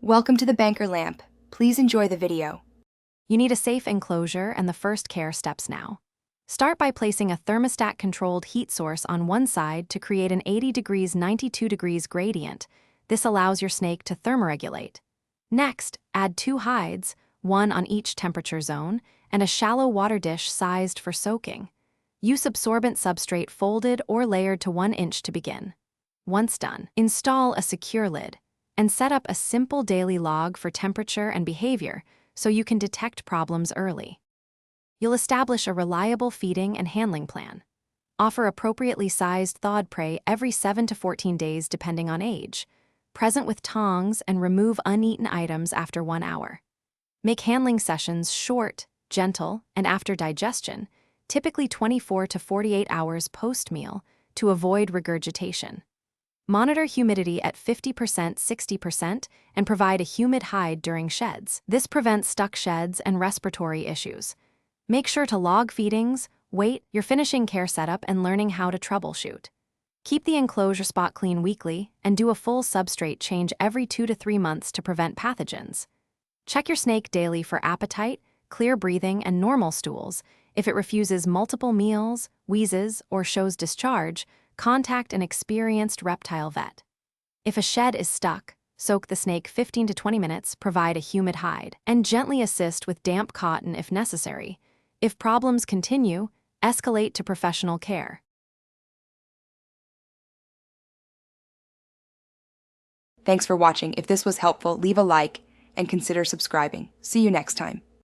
Welcome to the banker lamp. Please enjoy the video. You need a safe enclosure and the first care steps now. Start by placing a thermostat-controlled heat source on one side to create an 80 degrees 92 degrees gradient. This allows your snake to thermoregulate. Next, add 2 hides, one on each temperature zone, and a shallow water dish sized for soaking. Use absorbent substrate folded or layered to 1 inch to begin. Once done, install a secure lid and set up a simple daily log for temperature and behavior so you can detect problems early. You'll establish a reliable feeding and handling plan. Offer appropriately sized thawed prey every 7 to 14 days depending on age. Present with tongs and remove uneaten items after 1 hour. Make handling sessions short, gentle, and after digestion, typically 24 to 48 hours post-meal, to avoid regurgitation. Monitor humidity at 50%, 60%, and provide a humid hide during sheds. This prevents stuck sheds and respiratory issues. Make sure to log feedings, weight, your finishing care setup, and learning how to troubleshoot. Keep the enclosure spot clean weekly and do a full substrate change every 2 to 3 months to prevent pathogens. Check your snake daily for appetite, clear breathing, and normal stools. If it refuses multiple meals, wheezes, or shows discharge, contact an experienced reptile vet. If a shed is stuck, soak the snake 15 to 20 minutes, provide a humid hide, and gently assist with damp cotton if necessary. If problems continue, escalate to professional care. Thanks for watching. If this was helpful, leave a like and consider subscribing. See you next time.